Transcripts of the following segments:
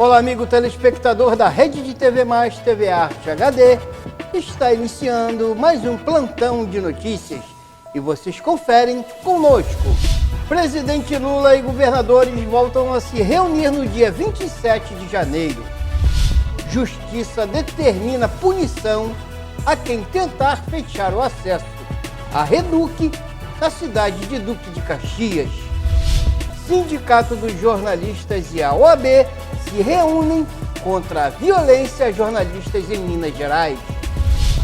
Olá, amigo telespectador da Rede de TV Mais, TV Arte HD. Está iniciando mais um plantão de notícias e vocês conferem conosco. Presidente Lula e governadores voltam a se reunir no dia 27 de janeiro. Justiça determina punição a quem tentar fechar o acesso à Reduc na cidade de Duque de Caxias. Sindicato dos Jornalistas e a OAB se reúnem contra a violência a jornalistas em Minas Gerais.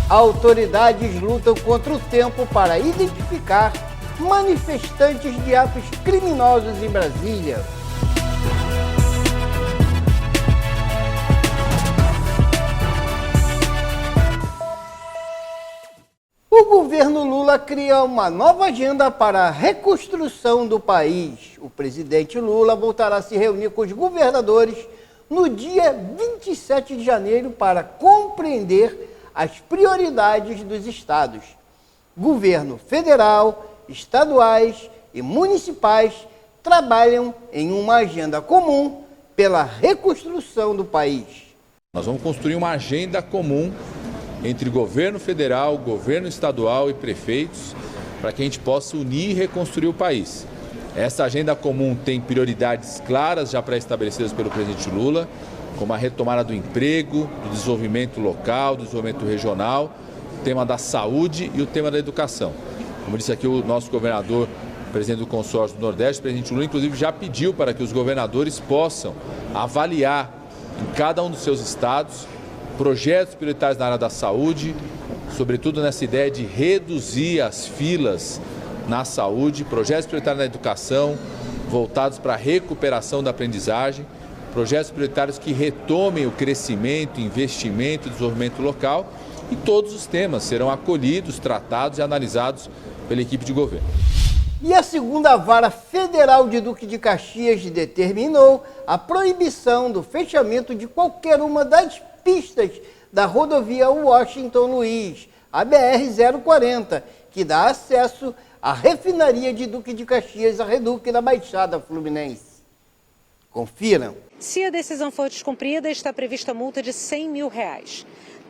Autoridades lutam contra o tempo para identificar manifestantes de atos criminosos em Brasília. O governo Lula cria uma nova agenda para a reconstrução do país. O presidente Lula voltará a se reunir com os governadores no dia 27 de janeiro para compreender as prioridades dos estados. Governo federal, estaduais e municipais trabalham em uma agenda comum pela reconstrução do país. Nós vamos construir uma agenda comum entre governo federal, governo estadual e prefeitos, para que a gente possa unir e reconstruir o país. Essa agenda comum tem prioridades claras já pré-estabelecidas pelo presidente Lula, como a retomada do emprego, do desenvolvimento local, do desenvolvimento regional, o tema da saúde e o tema da educação. Como disse aqui o nosso governador, presidente do consórcio do Nordeste, o presidente Lula, inclusive, já pediu para que os governadores possam avaliar em cada um dos seus estados projetos prioritários na área da saúde, sobretudo nessa ideia de reduzir as filas na saúde, projetos prioritários na educação, voltados para a recuperação da aprendizagem, projetos prioritários que retomem o crescimento, investimento e desenvolvimento local, e todos os temas serão acolhidos, tratados e analisados pela equipe de governo. E a segunda vara federal de Duque de Caxias determinou a proibição do fechamento de qualquer uma das pistas da rodovia Washington Luiz, a BR-040, que dá acesso à refinaria de Duque de Caxias, a Reduc da Baixada Fluminense. Confiram. Se a decisão for descumprida, está prevista multa de R$100 mil.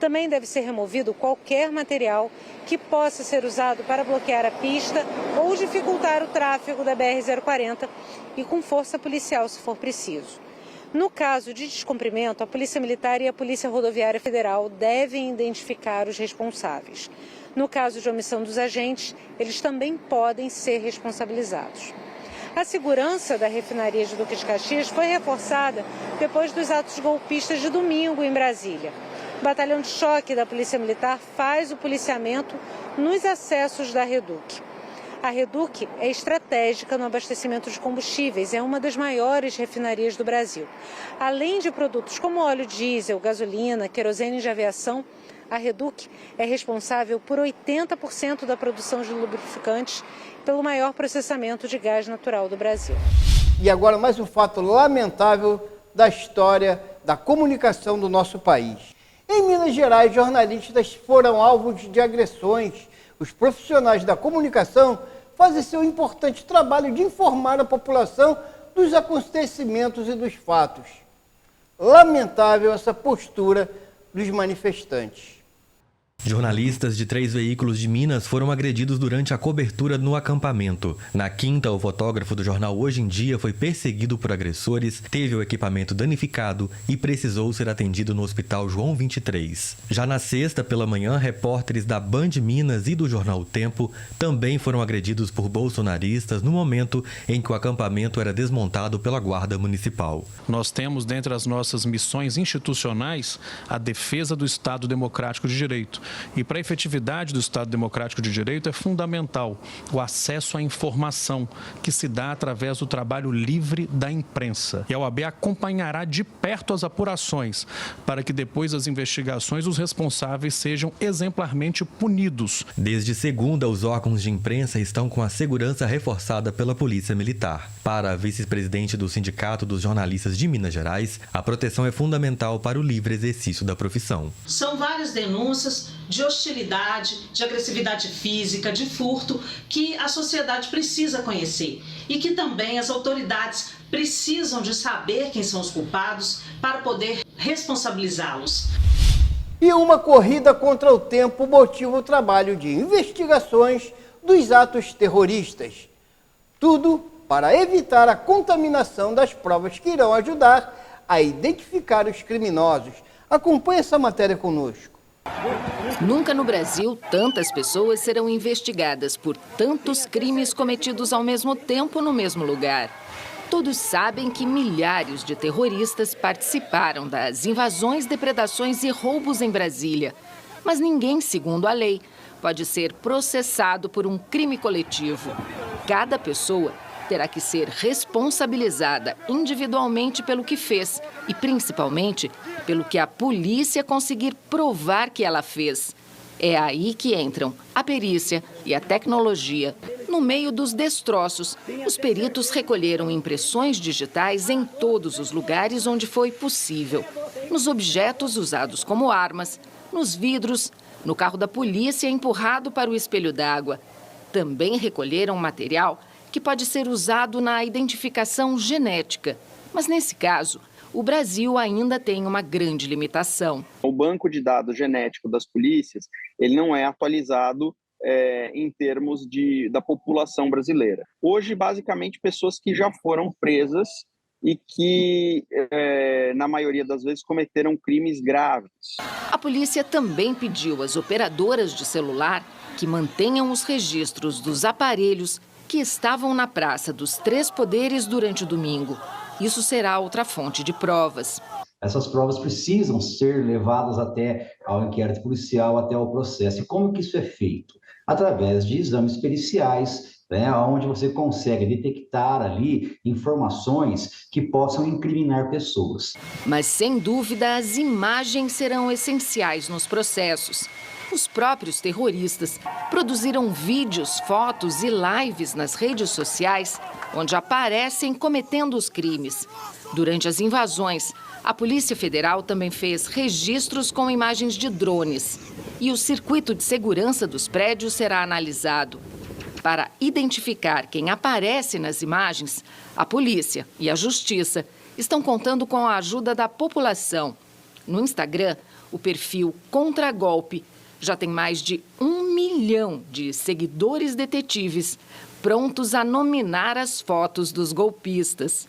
Também deve ser removido qualquer material que possa ser usado para bloquear a pista ou dificultar o tráfego da BR-040 e com força policial, se for preciso. No caso de descumprimento, a Polícia Militar e a Polícia Rodoviária Federal devem identificar os responsáveis. No caso de omissão dos agentes, eles também podem ser responsabilizados. A segurança da refinaria de Duque de Caxias foi reforçada depois dos atos golpistas de domingo em Brasília. O batalhão de choque da Polícia Militar faz o policiamento nos acessos da Reduc. A Reduc é estratégica no abastecimento de combustíveis, é uma das maiores refinarias do Brasil. Além de produtos como óleo diesel, gasolina, querosene de aviação, a Reduc é responsável por 80% da produção de lubrificantes pelo maior processamento de gás natural do Brasil. E agora mais um fato lamentável da história da comunicação do nosso país. Em Minas Gerais, jornalistas foram alvos de agressões. Os profissionais da comunicação fazem seu importante trabalho de informar a população dos acontecimentos e dos fatos. Lamentável essa postura dos manifestantes. Jornalistas de 3 veículos de Minas foram agredidos durante a cobertura no acampamento. Na quinta, o fotógrafo do jornal Hoje em Dia foi perseguido por agressores, teve o equipamento danificado e precisou ser atendido no Hospital João 23. Já na sexta, pela manhã, repórteres da Band Minas e do jornal O Tempo também foram agredidos por bolsonaristas no momento em que o acampamento era desmontado pela Guarda Municipal. Nós temos, dentre as nossas missões institucionais, a defesa do Estado Democrático de Direito. E para a efetividade do Estado Democrático de Direito é fundamental o acesso à informação que se dá através do trabalho livre da imprensa. E a OAB acompanhará de perto as apurações para que depois das investigações os responsáveis sejam exemplarmente punidos. Desde segunda, os órgãos de imprensa estão com a segurança reforçada pela Polícia Militar. Para a vice-presidente do Sindicato dos Jornalistas de Minas Gerais, a proteção é fundamental para o livre exercício da profissão. São várias denúncias de hostilidade, de agressividade física, de furto, que a sociedade precisa conhecer e que também as autoridades precisam de saber quem são os culpados para poder responsabilizá-los. E uma corrida contra o tempo motiva o trabalho de investigações dos atos terroristas. Tudo para evitar a contaminação das provas que irão ajudar a identificar os criminosos. Acompanhe essa matéria conosco. Nunca no Brasil tantas pessoas serão investigadas por tantos crimes cometidos ao mesmo tempo no mesmo lugar. Todos sabem que milhares de terroristas participaram das invasões, depredações e roubos em Brasília. Mas ninguém, segundo a lei, pode ser processado por um crime coletivo. Cada pessoa terá que ser responsabilizada individualmente pelo que fez e, principalmente, pelo que a polícia conseguir provar que ela fez. É aí que entram a perícia e a tecnologia. No meio dos destroços, os peritos recolheram impressões digitais em todos os lugares onde foi possível. Nos objetos usados como armas, nos vidros, no carro da polícia empurrado para o espelho d'água. Também recolheram material que pode ser usado na identificação genética. Mas, nesse caso, o Brasil ainda tem uma grande limitação. O banco de dados genético das polícias, ele não é atualizado em termos da população brasileira. Hoje, basicamente, pessoas que já foram presas e que, na maioria das vezes, cometeram crimes graves. A polícia também pediu às operadoras de celular que mantenham os registros dos aparelhos que estavam na Praça dos Três Poderes durante o domingo. Isso será outra fonte de provas. Essas provas precisam ser levadas até ao inquérito policial, até ao processo. E como que isso é feito? Através de exames periciais, onde você consegue detectar ali informações que possam incriminar pessoas. Mas, sem dúvida, as imagens serão essenciais nos processos. Os próprios terroristas produziram vídeos, fotos e lives nas redes sociais, onde aparecem cometendo os crimes. Durante as invasões, a Polícia Federal também fez registros com imagens de drones. E o circuito de segurança dos prédios será analisado. Para identificar quem aparece nas imagens, a polícia e a justiça estão contando com a ajuda da população. No Instagram, o perfil Contragolpe já tem mais de 1 milhão de seguidores detetives prontos a nominar as fotos dos golpistas.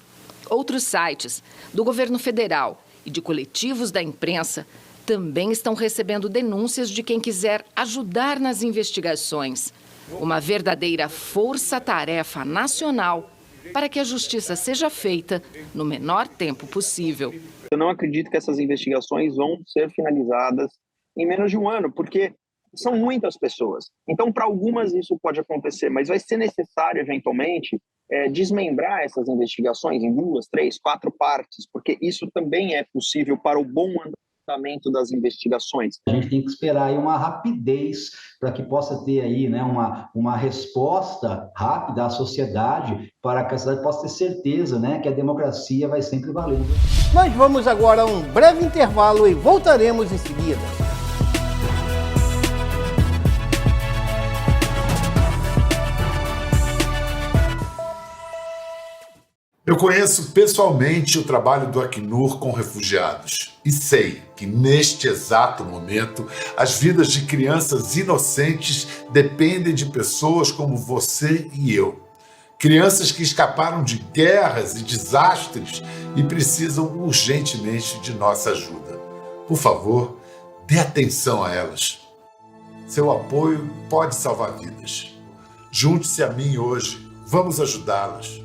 Outros sites do governo federal e de coletivos da imprensa também estão recebendo denúncias de quem quiser ajudar nas investigações. Uma verdadeira força-tarefa nacional para que a justiça seja feita no menor tempo possível. Eu não acredito que essas investigações vão ser finalizadas em menos de um ano, porque são muitas pessoas. Então, para algumas isso pode acontecer, mas vai ser necessário, eventualmente, desmembrar essas investigações em 2, 3, 4 partes, porque isso também é possível para o bom andamento das investigações. A gente tem que esperar aí uma rapidez para que possa ter aí, uma resposta rápida à sociedade, para que a sociedade possa ter certeza, que a democracia vai sempre valer. Nós vamos agora a um breve intervalo e voltaremos em seguida. Eu conheço pessoalmente o trabalho do Acnur com refugiados e sei que neste exato momento as vidas de crianças inocentes dependem de pessoas como você e eu. Crianças que escaparam de guerras e desastres e precisam urgentemente de nossa ajuda. Por favor, dê atenção a elas. Seu apoio pode salvar vidas. Junte-se a mim hoje. Vamos ajudá-las.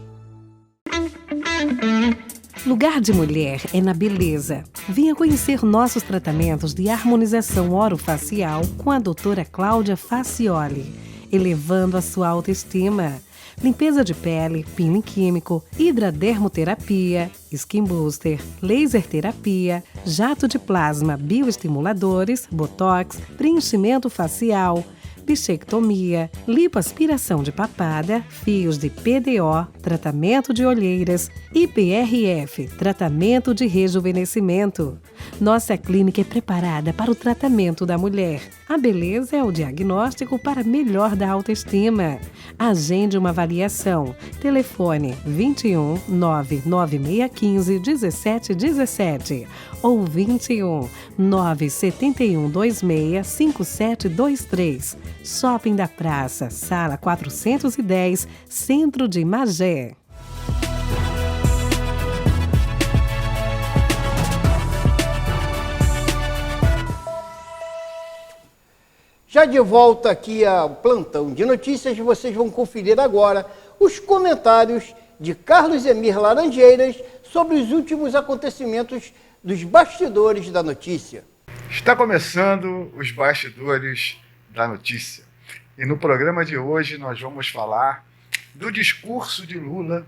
Lugar de Mulher é na beleza. Venha conhecer nossos tratamentos de harmonização orofacial com a doutora Cláudia Facioli, elevando a sua autoestima. Limpeza de pele, peeling químico, hidradermoterapia, skin booster, laser terapia, jato de plasma, bioestimuladores, botox, preenchimento facial, bichectomia, lipoaspiração de papada, fios de PDO, tratamento de olheiras, IPRF, tratamento de rejuvenescimento. Nossa clínica é preparada para o tratamento da mulher. A beleza é o diagnóstico para melhor da autoestima. Agende uma avaliação. Telefone 21 99615 1717 ou 21 971 26 5723. Shopping da Praça, Sala 410, Centro de Magé. Já de volta aqui ao Plantão de Notícias, vocês vão conferir agora os comentários de Carlos Emir Laranjeiras sobre os últimos acontecimentos dos bastidores da notícia. Está começando os bastidores da notícia. E no programa de hoje nós vamos falar do discurso de Lula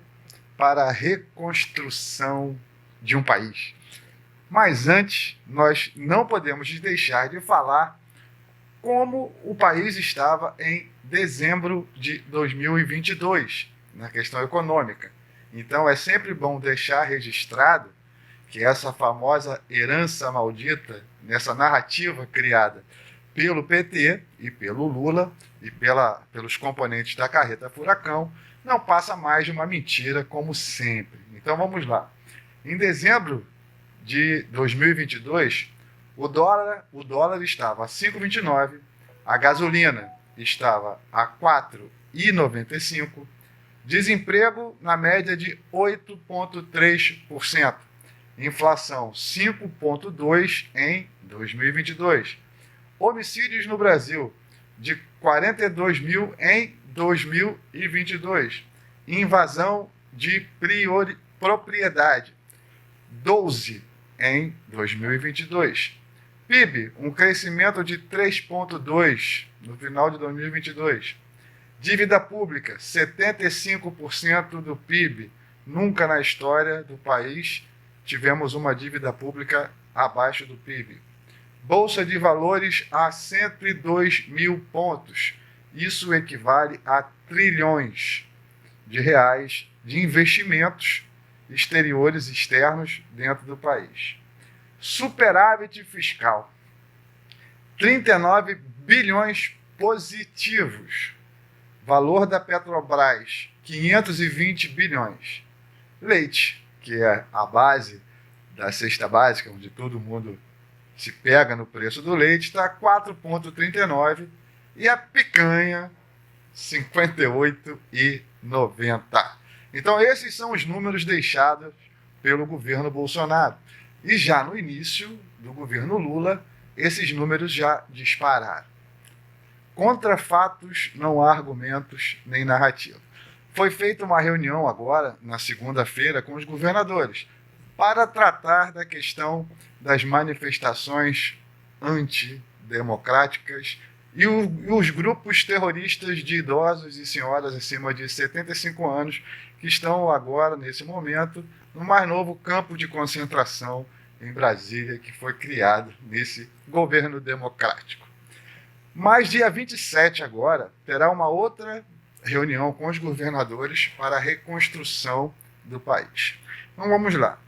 para a reconstrução de um país. Mas antes, nós não podemos deixar de falar como o país estava em dezembro de 2022, na questão econômica. Então é sempre bom deixar registrado que essa famosa herança maldita, nessa narrativa criada pelo PT e pelo Lula e pelos componentes da carreta furacão, não passa mais de uma mentira, como sempre. Então vamos lá. Em dezembro de 2022, o dólar estava a 5,29, a gasolina estava a 4,95, desemprego na média de 8,3%, inflação 5,2% em 2022, homicídios no Brasil de 42 mil em 2022, invasão de propriedade 12 em 2022. PIB, um crescimento de 3,2% no final de 2022. Dívida pública, 75% do PIB. Nunca na história do país tivemos uma dívida pública abaixo do PIB. Bolsa de valores a 102 mil pontos. Isso equivale a trilhões de reais de investimentos exteriores e externos dentro do país. Superávit fiscal, 39 bilhões positivos. Valor da Petrobras, 520 bilhões. Leite, que é a base da cesta básica, onde todo mundo se pega no preço do leite, está 4,39 e a picanha, 58,90. Então esses são os números deixados pelo governo Bolsonaro. E já no início do governo Lula, esses números já dispararam. Contra fatos, não há argumentos nem narrativa. Foi feita uma reunião agora, na segunda-feira, com os governadores, para tratar da questão das manifestações antidemocráticas e os grupos terroristas de idosos e senhoras acima de 75 anos que estão agora, nesse momento, no mais novo campo de concentração em Brasília, que foi criado nesse governo democrático. Mas dia 27 agora, terá uma outra reunião com os governadores para a reconstrução do país. Então vamos lá.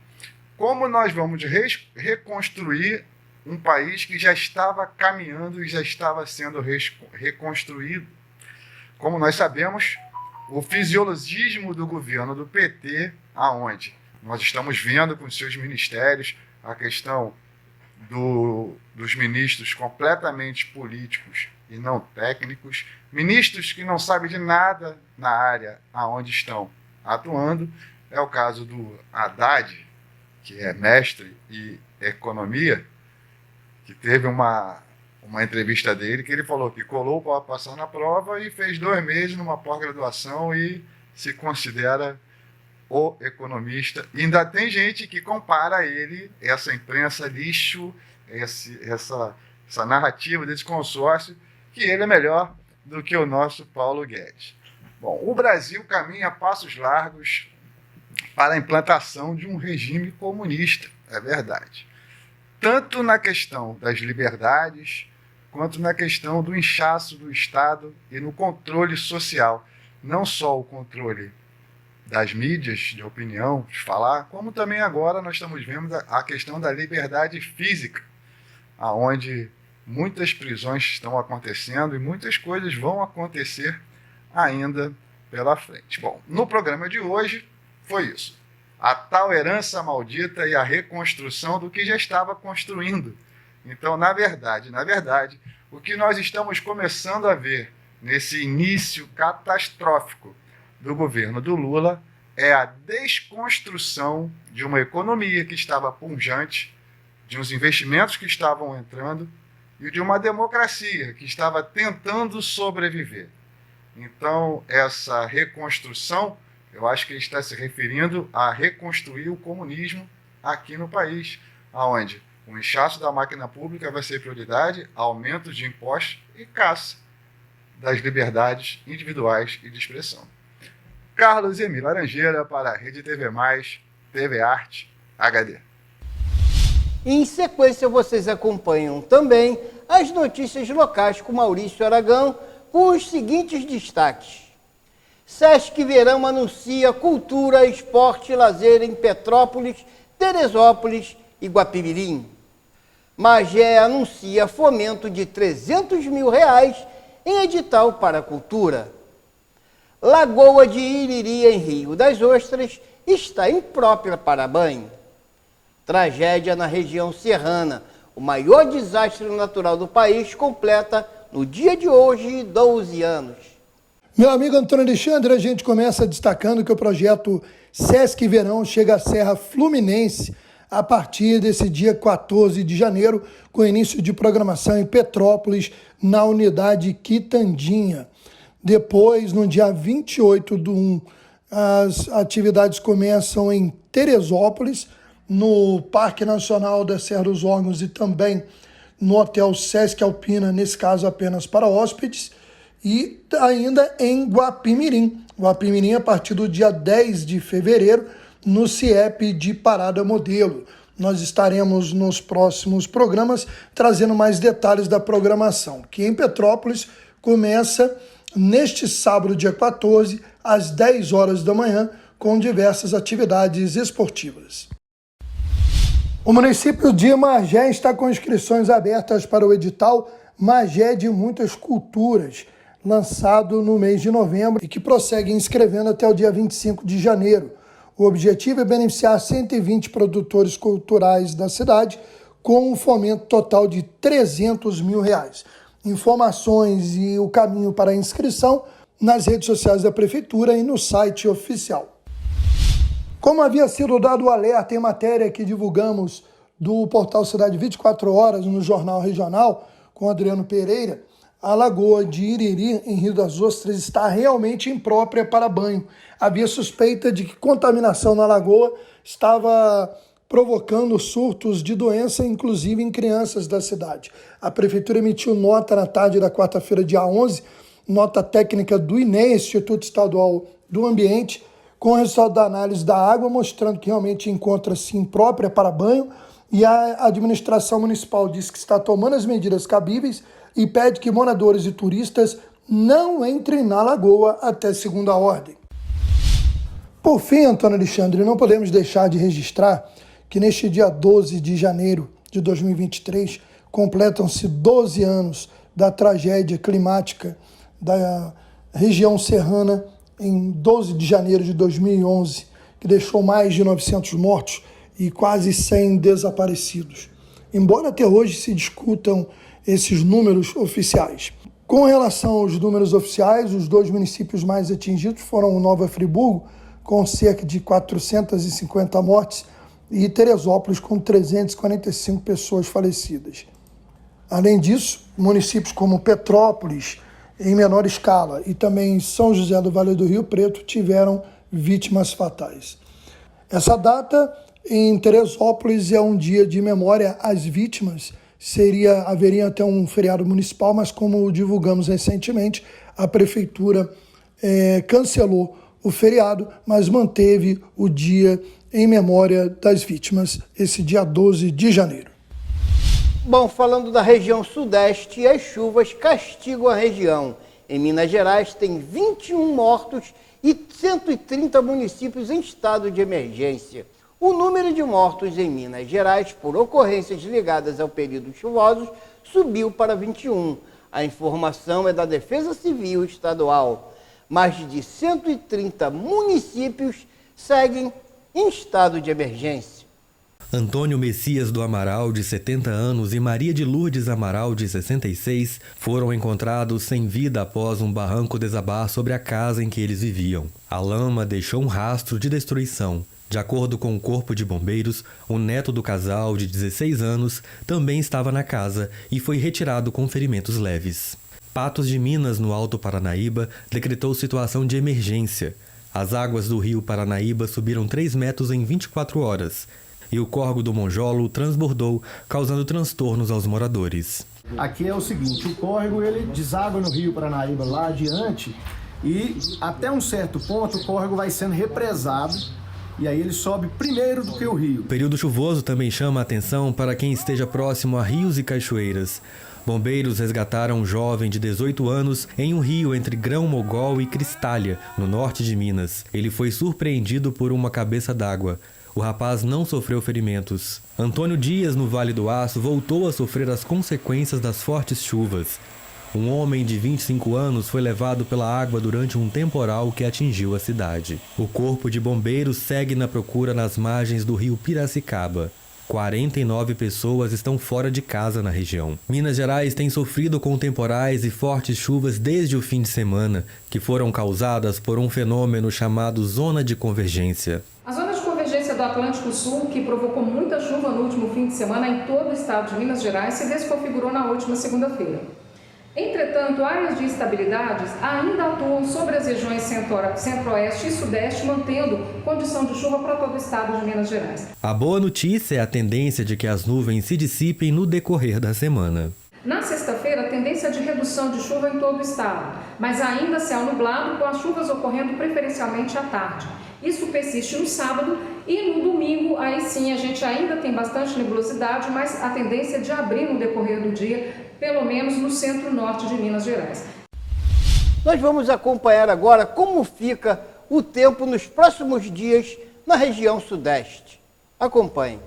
Como nós vamos reconstruir um país que já estava caminhando e já estava sendo reconstruído? Como nós sabemos, o fisiologismo do governo do PT, aonde nós estamos vendo com seus ministérios a questão dos ministros completamente políticos e não técnicos, ministros que não sabem de nada na área aonde estão atuando. É o caso do Haddad, que é mestre em economia, que teve uma entrevista dele que ele falou que colou para passar na prova e fez 2 meses numa pós-graduação e se considera o economista. E ainda tem gente que compara ele, essa imprensa lixo, essa narrativa desse consórcio, que ele é melhor do que o nosso Paulo Guedes. Bom, o Brasil caminha a passos largos para a implantação de um regime comunista, é verdade. Tanto na questão das liberdades, quanto na questão do inchaço do Estado e no controle social. Não só o controle das mídias de opinião, de falar, como também agora nós estamos vendo a questão da liberdade física, aonde muitas prisões estão acontecendo e muitas coisas vão acontecer ainda pela frente. Bom, no programa de hoje foi isso. A tal herança maldita e a reconstrução do que já estava construindo. Então, na verdade, o que nós estamos começando a ver nesse início catastrófico do governo do Lula é a desconstrução de uma economia que estava pujante, de uns investimentos que estavam entrando e de uma democracia que estava tentando sobreviver. Então, essa reconstrução, eu acho que ele está se referindo a reconstruir o comunismo aqui no país, onde o inchaço da máquina pública vai ser prioridade, aumento de impostos e caça das liberdades individuais e de expressão. Carlos Emílio Laranjeira para a Rede TV+, TV Arte HD. Em sequência, vocês acompanham também as notícias locais com Maurício Aragão, com os seguintes destaques. Sesc Verão anuncia cultura, esporte e lazer em Petrópolis, Teresópolis e Guapimirim. Magé anuncia fomento de R$300 mil em edital para a cultura. Lagoa de Iriri, em Rio das Ostras, está imprópria para banho. Tragédia na região serrana. O maior desastre natural do país completa, no dia de hoje, 12 anos. Meu amigo Antônio Alexandre, a gente começa destacando que o projeto Sesc Verão chega à Serra Fluminense a partir desse dia 14 de janeiro, com início de programação em Petrópolis, na unidade Quitandinha. Depois, no dia 28/1, as atividades começam em Teresópolis, no Parque Nacional da Serra dos Órgãos e também no Hotel Sesc Alpina, nesse caso apenas para hóspedes, e ainda em Guapimirim. Guapimirim a partir do dia 10 de fevereiro, no CIEP de Parada Modelo. Nós estaremos nos próximos programas trazendo mais detalhes da programação, que em Petrópolis começa neste sábado, dia 14, às 10 horas da manhã, com diversas atividades esportivas. O município de Magé está com inscrições abertas para o edital Magé de Muitas Culturas, lançado no mês de novembro e que prossegue inscrevendo até o dia 25 de janeiro. O objetivo é beneficiar 120 produtores culturais da cidade com um fomento total de R$300 mil. Informações e o caminho para a inscrição nas redes sociais da Prefeitura e no site oficial. Como havia sido dado o alerta em matéria que divulgamos do portal Cidade 24 Horas no Jornal Regional, com Adriano Pereira, a Lagoa de Iriri, em Rio das Ostras, está realmente imprópria para banho. Havia suspeita de que contaminação na lagoa estava provocando surtos de doença, inclusive em crianças da cidade. A Prefeitura emitiu nota na tarde da quarta-feira, dia 11, nota técnica do INEA, Instituto Estadual do Ambiente, com o resultado da análise da água, mostrando que realmente encontra-se imprópria para banho, e a administração municipal diz que está tomando as medidas cabíveis e pede que moradores e turistas não entrem na lagoa até segunda ordem. Por fim, Antônio Alexandre, não podemos deixar de registrar que neste dia 12 de janeiro de 2023 completam-se 12 anos da tragédia climática da região serrana em 12 de janeiro de 2011, que deixou mais de 900 mortos e quase 100 desaparecidos. Embora até hoje se discutam esses números oficiais. Com relação aos números oficiais, os dois municípios mais atingidos foram Nova Friburgo, com cerca de 450 mortes, e Teresópolis, com 345 pessoas falecidas. Além disso, municípios como Petrópolis, em menor escala, e também São José do Vale do Rio Preto tiveram vítimas fatais. Essa data, em Teresópolis, é um dia de memória às vítimas. Haveria até um feriado municipal, mas como divulgamos recentemente, a Prefeitura cancelou o feriado, mas manteve o dia em memória das vítimas, esse dia 12 de janeiro. Bom, falando da região sudeste, as chuvas castigam a região. Em Minas Gerais tem 21 mortos e 130 municípios em estado de emergência. o número de mortos em Minas Gerais por ocorrências ligadas ao período chuvoso subiu para 21. A informação é da Defesa Civil Estadual. Mais de 130 municípios seguem em estado de emergência. Antônio Messias do Amaral, de 70 anos, e Maria de Lourdes Amaral, de 66, foram encontrados sem vida após um barranco desabar sobre a casa em que eles viviam. A lama deixou um rastro de destruição. De acordo com o Corpo de Bombeiros, o neto do casal, de 16 anos, também estava na casa e foi retirado com ferimentos leves. Patos de Minas, no Alto Paranaíba, decretou situação de emergência. As águas do rio Paranaíba subiram 3 metros em 24 horas. E o córrego do Monjolo transbordou, causando transtornos aos moradores. Aqui é o seguinte, o córrego ele deságua no rio Paranaíba lá adiante e até um certo ponto o córrego vai sendo represado e aí ele sobe primeiro do que o rio. O período chuvoso também chama a atenção para quem esteja próximo a rios e cachoeiras. Bombeiros resgataram um jovem de 18 anos em um rio entre Grão-Mogol e Cristália, no norte de Minas. Ele foi surpreendido por uma cabeça d'água. O rapaz não sofreu ferimentos. Antônio Dias, no Vale do Aço, voltou a sofrer as consequências das fortes chuvas. Um homem de 25 anos foi levado pela água durante um temporal que atingiu a cidade. O Corpo de Bombeiros segue na procura nas margens do rio Piracicaba. 49 pessoas estão fora de casa na região. Minas Gerais tem sofrido com temporais e fortes chuvas desde o fim de semana, que foram causadas por um fenômeno chamado Zona de Convergência. A Zona de Convergência do Atlântico Sul, que provocou muita chuva no último fim de semana em todo o estado de Minas Gerais, se desconfigurou na última segunda-feira. Entretanto, áreas de instabilidades ainda atuam sobre as regiões centro-oeste e sudeste, mantendo condição de chuva para todo o estado de Minas Gerais. A boa notícia é a tendência de que as nuvens se dissipem no decorrer da semana. Na sexta-feira, a tendência de redução de chuva em todo o estado, mas ainda céu nublado, com as chuvas ocorrendo preferencialmente à tarde. Isso persiste no sábado e no domingo, aí sim, a gente ainda tem bastante nebulosidade, mas a tendência é de abrir no decorrer do dia, pelo menos no centro-norte de Minas Gerais. Nós vamos acompanhar agora como fica o tempo nos próximos dias na região sudeste. Acompanhe.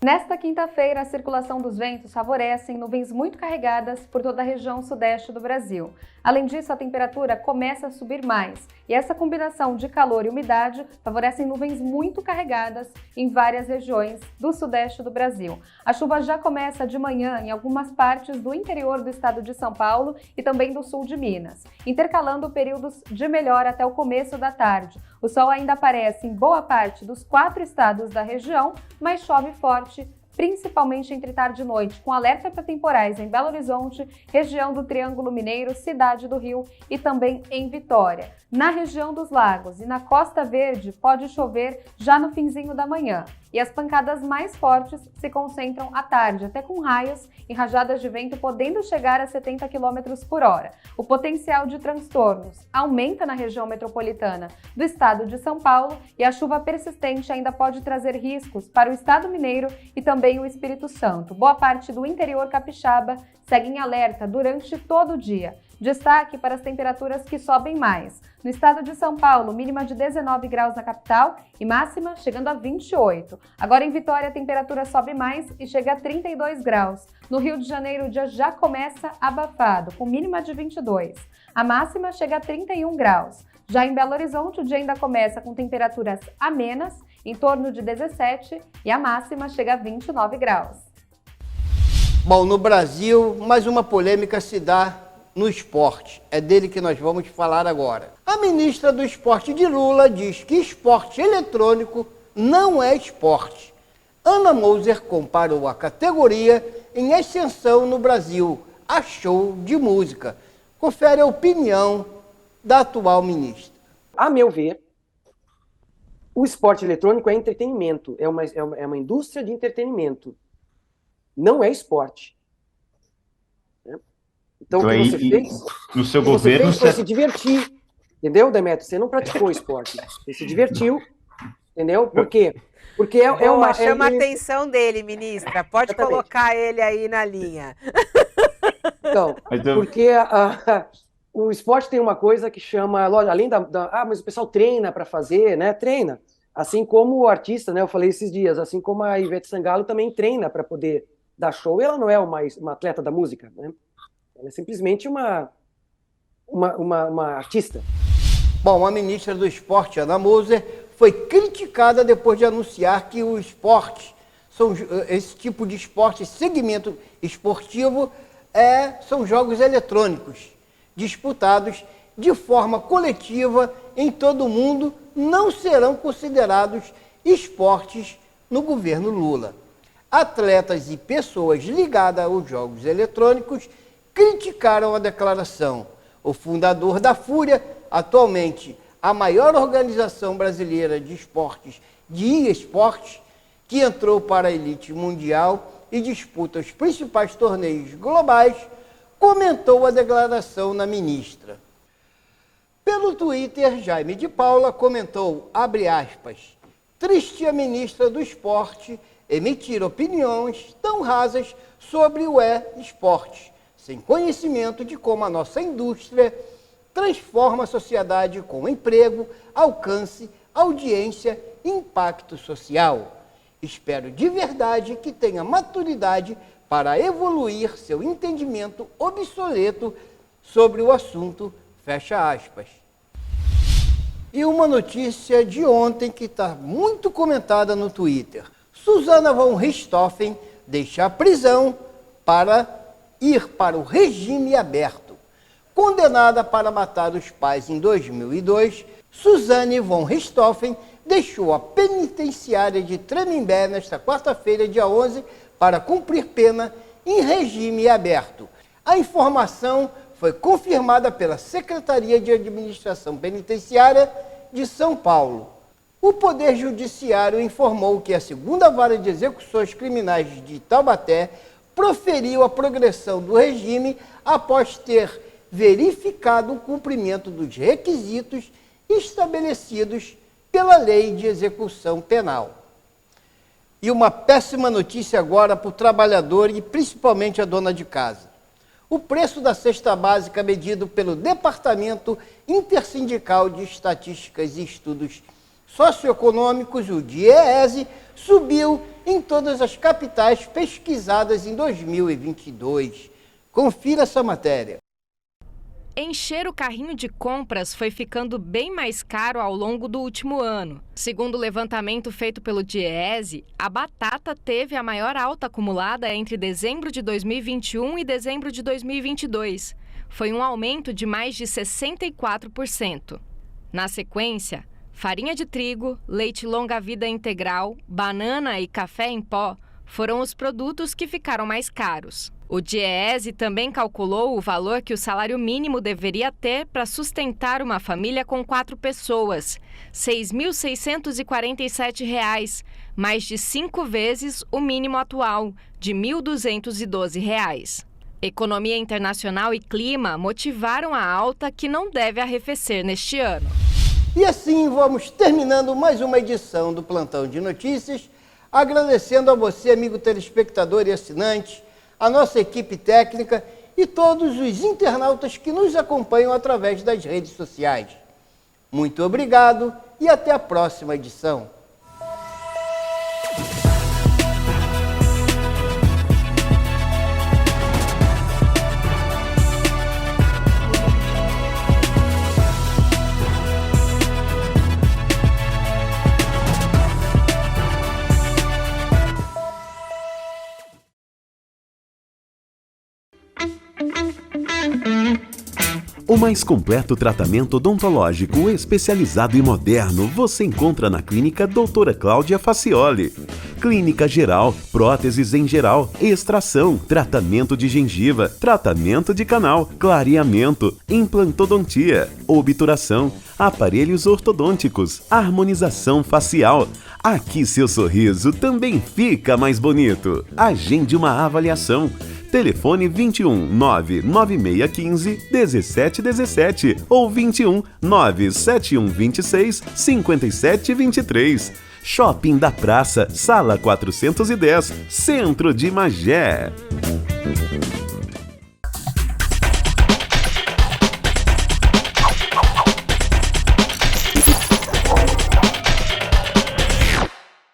Nesta quinta-feira, a circulação dos ventos favorece nuvens muito carregadas por toda a região sudeste do Brasil. Além disso, a temperatura começa a subir mais e essa combinação de calor e umidade favorecem nuvens muito carregadas em várias regiões do sudeste do Brasil. A chuva já começa de manhã em algumas partes do interior do estado de São Paulo e também do sul de Minas, intercalando períodos de melhora até o começo da tarde. O sol ainda aparece em boa parte dos 4 estados da região, mas chove forte, principalmente entre tarde e noite, com alerta para temporais em Belo Horizonte, região do Triângulo Mineiro, Cidade do Rio e também em Vitória. Na região dos Lagos e na Costa Verde pode chover já no finzinho da manhã. E as pancadas mais fortes se concentram à tarde, até com raios e rajadas de vento podendo chegar a 70 km por hora. O potencial de transtornos aumenta na região metropolitana do estado de São Paulo e a chuva persistente ainda pode trazer riscos para o estado mineiro e também o Espírito Santo. Boa parte do interior capixaba segue em alerta durante todo o dia. Destaque para as temperaturas que sobem mais. No estado de São Paulo, mínima de 19 graus na capital e máxima chegando a 28. Agora em Vitória, a temperatura sobe mais e chega a 32 graus. No Rio de Janeiro, o dia já começa abafado, com mínima de 22. A máxima chega a 31 graus. Já em Belo Horizonte, o dia ainda começa com temperaturas amenas, em torno de 17, e a máxima chega a 29 graus. Bom, no Brasil, mais uma polêmica se dá no esporte. É dele que nós vamos falar agora. A ministra do Esporte de Lula diz que esporte eletrônico não é esporte. Ana Moser comparou a categoria em ascensão no Brasil a show de música. Confere a opinião da atual ministra. A meu ver, o esporte eletrônico é entretenimento, é uma indústria de entretenimento. Não é esporte. Então, o que você fez? No seu governo, foi se divertir. Entendeu, Demetrio? Você não praticou esporte. Você se divertiu. Entendeu? Por quê? Porque chama a atenção dele, ministra. Pode colocar ele aí na linha. Então, porque o esporte tem uma coisa que chama, além mas o pessoal treina para fazer, né? Treina. Assim como o artista, né, eu falei esses dias, assim como a Ivete Sangalo também treina para poder dar show, e ela não é uma atleta da música, né? Ela é simplesmente uma artista. Bom, a ministra do Esporte, Ana Moser, foi criticada depois de anunciar que o esporte, esse tipo de esporte, esse segmento esportivo, são jogos eletrônicos, disputados de forma coletiva em todo o mundo, não serão considerados esportes no governo Lula. Atletas e pessoas ligadas aos jogos eletrônicos criticaram a declaração. O fundador da Fúria, atualmente a maior organização brasileira de esportes, de esportes, que entrou para a elite mundial e disputa os principais torneios globais, comentou a declaração na ministra. Pelo Twitter, Jaime de Paula comentou, abre aspas, triste a ministra do Esporte emitir opiniões tão rasas sobre o esporte, sem conhecimento de como a nossa indústria transforma a sociedade com emprego, alcance, audiência e impacto social. Espero de verdade que tenha maturidade para evoluir seu entendimento obsoleto sobre o assunto, fecha aspas. E uma notícia de ontem que está muito comentada no Twitter. Susanna von Richthofen deixa a prisão para ir para o regime aberto. Condenada para matar os pais em 2002, Susanne von Richthofen deixou a penitenciária de Tremembé nesta quarta-feira, dia 11, para cumprir pena em regime aberto. A informação foi confirmada pela Secretaria de Administração Penitenciária de São Paulo. O Poder Judiciário informou que a segunda Vara de Execuções Criminais de Taubaté proferiu a progressão do regime após ter verificado o cumprimento dos requisitos estabelecidos pela Lei de Execução Penal. E uma péssima notícia agora para o trabalhador e principalmente a dona de casa. O preço da cesta básica medido pelo Departamento Intersindical de Estatísticas e Estudos Socioeconômicos, o DIEESE, subiu em todas as capitais pesquisadas em 2022. Confira essa matéria. Encher o carrinho de compras foi ficando bem mais caro ao longo do último ano. Segundo o levantamento feito pelo DIEESE, a batata teve a maior alta acumulada entre dezembro de 2021 e dezembro de 2022. Foi um aumento de mais de 64%. Na sequência, farinha de trigo, leite longa-vida integral, banana e café em pó foram os produtos que ficaram mais caros. O DIEESE também calculou o valor que o salário mínimo deveria ter para sustentar uma família com 4 pessoas, R$ 6.647, mais de 5 vezes o mínimo atual, de R$ 1.212. Economia internacional e clima motivaram a alta que não deve arrefecer neste ano. E assim vamos terminando mais uma edição do Plantão de Notícias, agradecendo a você, amigo telespectador e assinante, a nossa equipe técnica e todos os internautas que nos acompanham através das redes sociais. Muito obrigado e até a próxima edição. O mais completo tratamento odontológico especializado e moderno você encontra na Clínica Doutora Cláudia Facioli. Clínica geral, próteses em geral, extração, tratamento de gengiva, tratamento de canal, clareamento, implantodontia, obturação, aparelhos ortodônticos, harmonização facial. Aqui seu sorriso também fica mais bonito. Agende uma avaliação. Telefone 21 99615 1717 ou 21 97126 5723. Shopping da Praça, Sala 410, Centro de Magé.